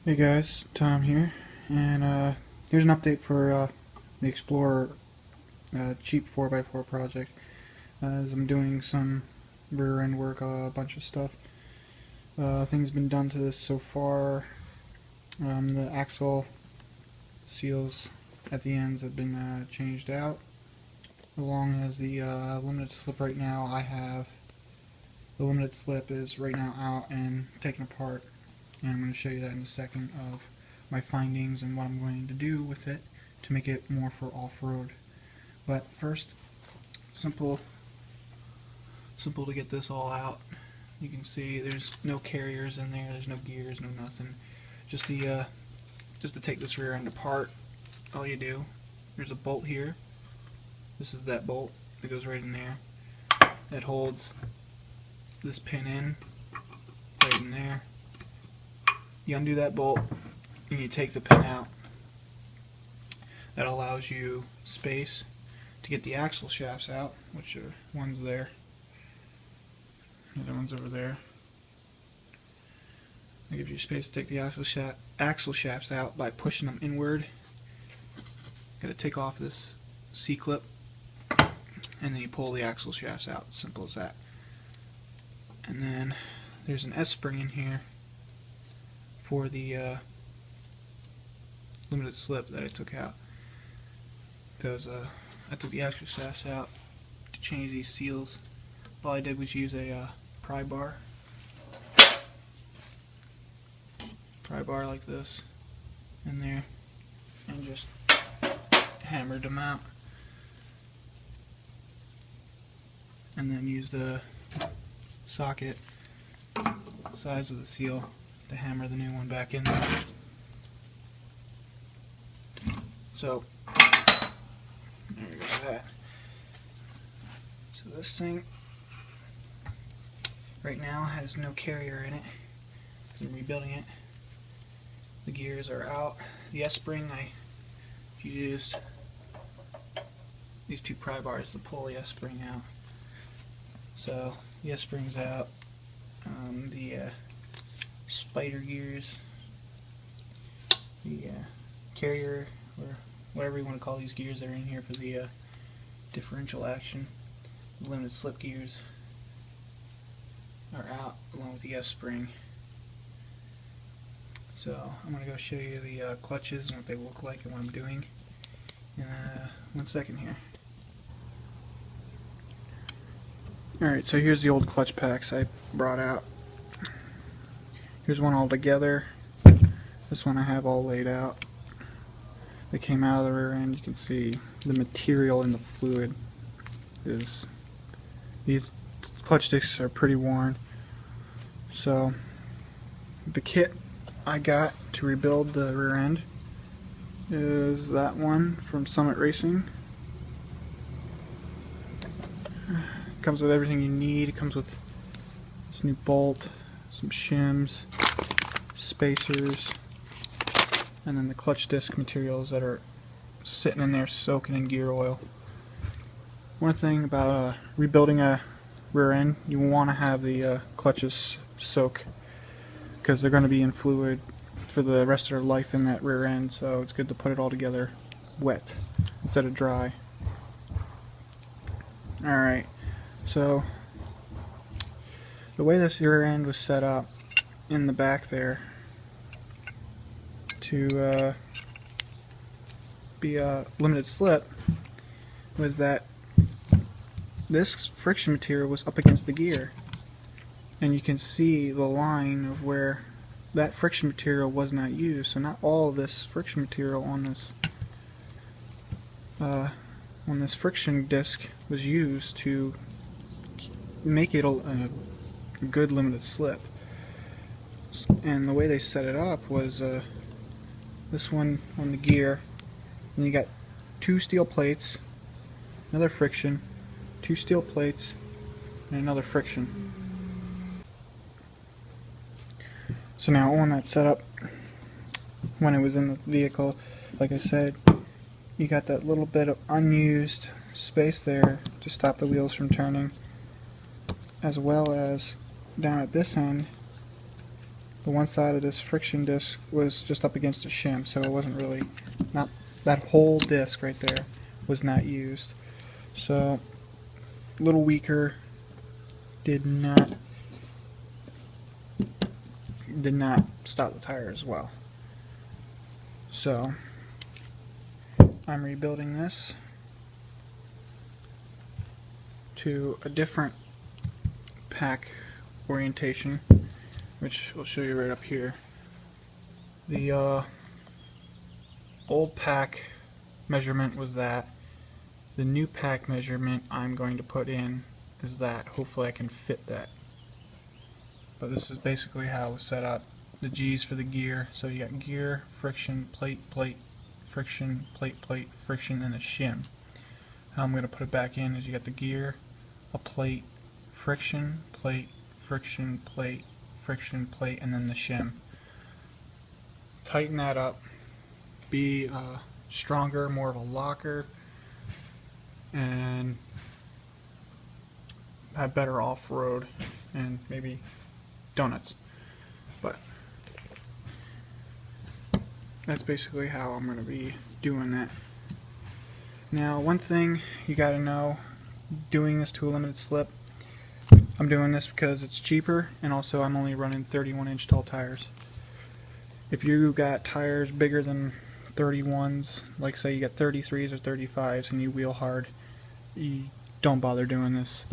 Hey guys, Tom here, and here's an update for the Explorer cheap 4x4 project. As I'm doing some rear end work, a bunch of stuff. Things been done to this so far. The axle seals at the ends have been changed out, along as the limited slip. Right now I have the limited slip is right now out and taken apart, and I'm going to show you that in a second of my findings and what I'm going to do with it to make it more for off-road. But first, simple to get this all out. You can see there's no carriers in there, there's no gears, no nothing. Just to take this rear end apart, all you do, there's a bolt here. This is that bolt that goes right in there. That holds this pin in, right in there. You undo that bolt and you take the pin out. That allows you space to get the axle shafts out, which are ones there. The other one's over there. It gives you space to take the axle shafts out by pushing them inward. Got to take off this C-clip, and then you pull the axle shafts out. Simple as that. And then there's an S-spring in here for the limited slip that I took out, because I took the axle shafts out to change these seals. All I did was use a pry bar like this in there, and just hammered them out, and then use the socket size of the seal to hammer the new one back in there. So there you go, that. So this thing right now has no carrier in it because I'm rebuilding it. The gears are out. The S-spring, I used these two pry bars to pull the S-spring out. So the S-spring's out. The spider gears, the carrier, or whatever you want to call these gears that are in here for the differential action, the limited slip gears are out along with the S-spring. So I'm going to go show you the clutches and what they look like and what I'm doing in 1 second here. Alright, so here's the old clutch packs I brought out. Here's one all together. This one I have all laid out. They came out of the rear end. You can see the material in the fluid is, these clutch discs are pretty worn. So the kit I got to rebuild the rear end is that one from Summit Racing. It comes with everything you need. It comes with this new bolt, some shims, spacers, and then the clutch disc materials that are sitting in there soaking in gear oil. One thing about rebuilding a rear end, you want to have the clutches soak, because they're going to be in fluid for the rest of their life in that rear end, so it's good to put it all together wet instead of dry. Alright, so the way this rear end was set up in the back there to be a limited slip was that this friction material was up against the gear, and you can see the line of where that friction material was not used. So not all of this friction material on this friction disc was used to make it a good limited slip. And the way they set it up was this one on the gear, and you got 2 steel plates, another friction, 2 steel plates, and another friction. So now on that setup, when it was in the vehicle, like I said, you got that little bit of unused space there to stop the wheels from turning, as well as down at this end the one side of this friction disc was just up against the shim, so it wasn't really, not that whole disc right there was not used. So a little weaker, did not stop the tire as well. So I'm rebuilding this to a different pack orientation, which I'll show you right up here. The old pack measurement was that. The new pack measurement I'm going to put in is that. Hopefully I can fit that. But this is basically how it was set up. The G's for the gear. So you got gear, friction, plate, plate, friction, plate, plate, friction, and a shim. How I'm going to put it back in is you got the gear, a plate, friction, plate, friction, plate, friction, plate, and then the shim. Tighten that up. Be stronger, more of a locker, and have better off-road and maybe donuts. But that's basically how I'm going to be doing that. Now, one thing you got to know, doing this to a limited slip, I'm doing this because it's cheaper, and also I'm only running 31-inch tall tires. If you got tires bigger than 31s, like say you got 33s or 35s and you wheel hard, you don't bother doing this.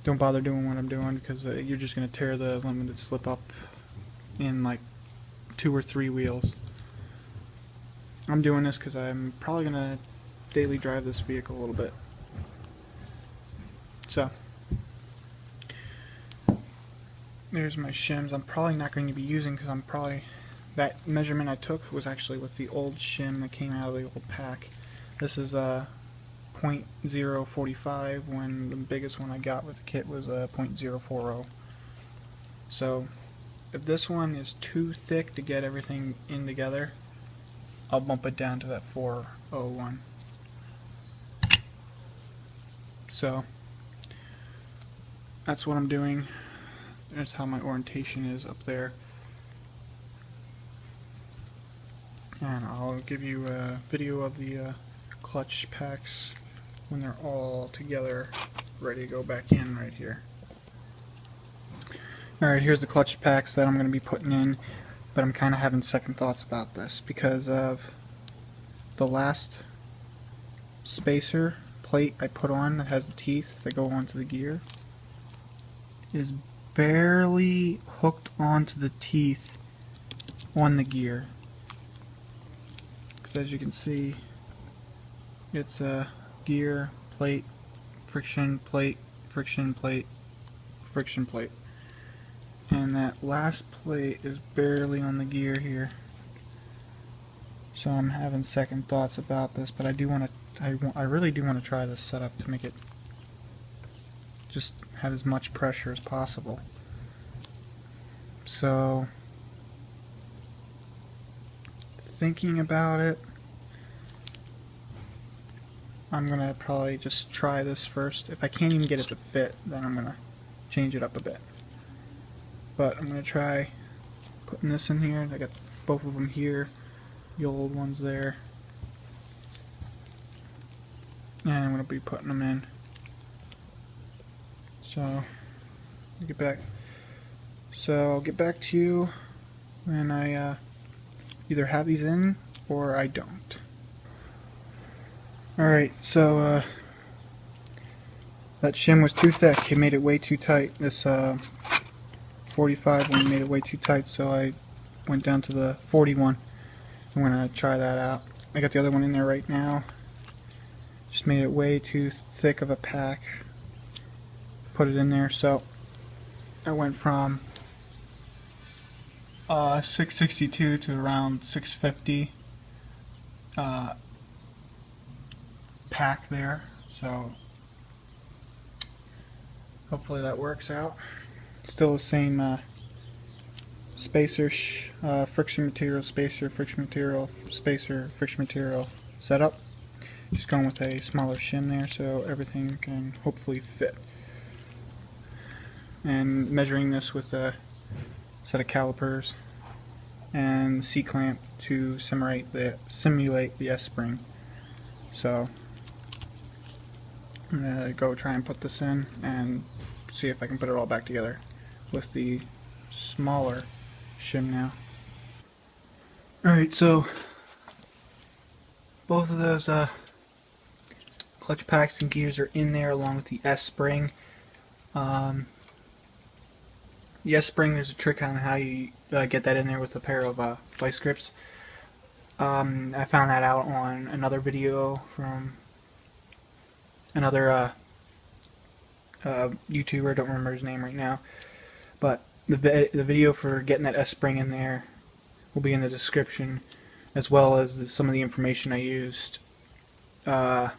Don't bother doing what I'm doing, because you're just going to tear the limited slip up in like 2 or 3 wheels. I'm doing this because I'm probably going to daily drive this vehicle a little bit. So there's my shims. I'm probably not going to be using, because I'm probably, that measurement I took was actually with the old shim that came out of the old pack. This is .045 when the biggest one I got with the kit was .040. So if this one is too thick to get everything in together, I'll bump it down to that 401. So that's what I'm doing. That's how my orientation is up there. And I'll give you a video of the clutch packs when they're all together, ready to go back in right here. Alright, here's the clutch packs that I'm going to be putting in, but I'm kind of having second thoughts about this because of the last spacer plate I put on that has the teeth that go onto the gear is barely hooked onto the teeth on the gear. Because as you can see, it's a gear, plate, friction, plate, friction, plate, friction, plate. And that last plate is barely on the gear here. So I'm having second thoughts about this, but I really do want to try this setup to make it just have as much pressure as possible. So thinking about it, I'm going to probably just try this first. If I can't even get it to fit, then I'm going to change it up a bit. But I'm going to try putting this in here. I got both of them here, the old ones there. And I'm going to be putting them in. So, I'll get back. So I'll get back to you when I either have these in or I don't. Alright, so that shim was too thick. It made it way too tight. This 45 one made it way too tight, so I went down to the 41. I'm going to try that out. I got the other one in there right now. Just made it way too thick of a pack. Put it in there, so I went from 662 to around 650 pack there. So hopefully that works out. Still the same spacer, friction material, spacer, friction material, spacer, friction material setup. Just going with a smaller shim there so everything can hopefully fit. And measuring this with a set of calipers, and the C-clamp to simulate the S-spring. So I'm going to go try and put this in and see if I can put it all back together with the smaller shim now. Alright, so both of those clutch packs and gears are in there along with the S-spring. The S-spring, there's a trick on how you get that in there with a pair of vice grips. I found that out on another video from another YouTuber, I don't remember his name right now, but the video for getting that S-spring in there will be in the description, as well as some of the information I used about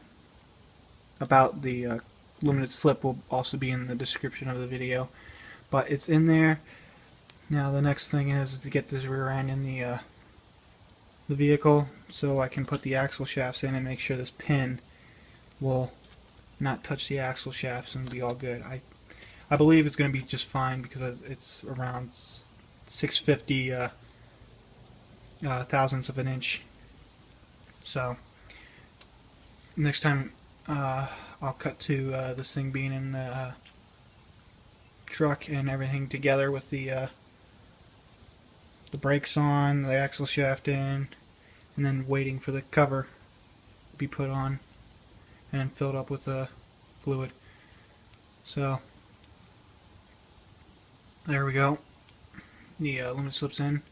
the limited slip will also be in the description of the video. But it's in there. Now the next thing is to get this rear end in the vehicle so I can put the axle shafts in and make sure this pin will not touch the axle shafts and be all good. I believe it's going to be just fine because it's around 650 thousandths of an inch. So next time I'll cut to this thing being in the truck and everything together with the brakes on, the axle shaft in, and then waiting for the cover to be put on and then filled up with the fluid. So there we go. The limited slip's in.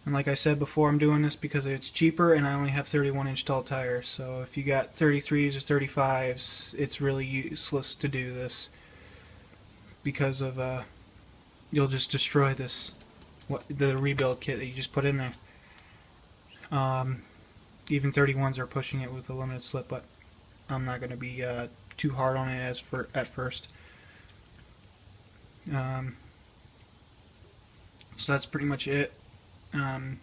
And like I said before, I'm doing this because it's cheaper and I only have 31-inch tall tires. So if you got 33s or 35s, it's really useless to do this because of you'll just destroy the rebuild kit that you just put in there. Even 31s are pushing it with a limited slip, but I'm not going to be too hard on it at first. So that's pretty much it. There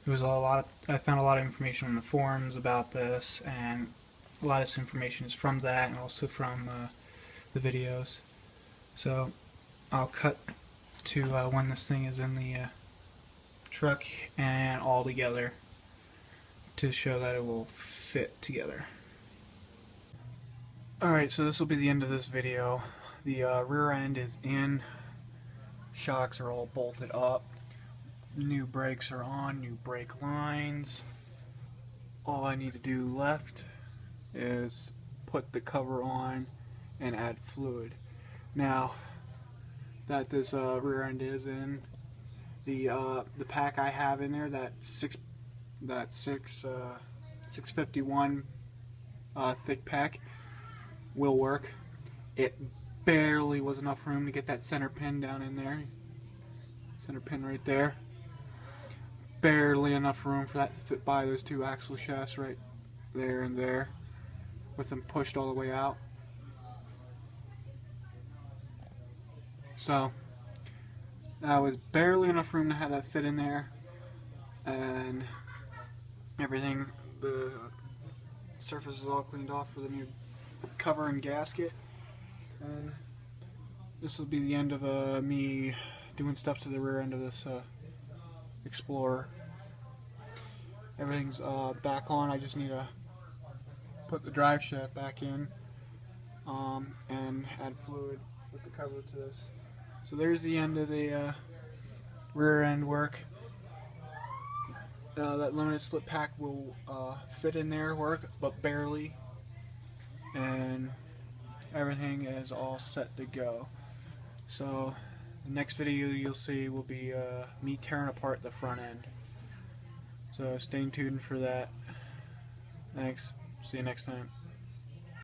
was I found a lot of information on the forums about this, and a lot of this information is from that and also from the videos. So I'll cut to when this thing is in the truck and all together to show that it will fit together. Alright, so this will be the end of this video. The rear end is in, shocks are all bolted up, new brakes are on, new brake lines. All I need to do left is put the cover on and add fluid. Now that this rear end is in, the pack I have in there, that 651 thick pack, will work. It barely was enough room to get that center pin down in there. Center pin right there. Barely enough room for that to fit by those two axle shafts right there and there, with them pushed all the way out. So that was barely enough room to have that fit in there, and everything, the surface is all cleaned off for the new cover and gasket. And this will be the end of me doing stuff to the rear end of this Explorer. Everything's back on. I just need to put the drive shaft back in and add fluid with the cover to this. So there's the end of the rear end work. That limited slip pack will fit in there, work, but barely, and everything is all set to go. So the next video you'll see will be me tearing apart the front end. So stay tuned for that. Thanks. See you next time.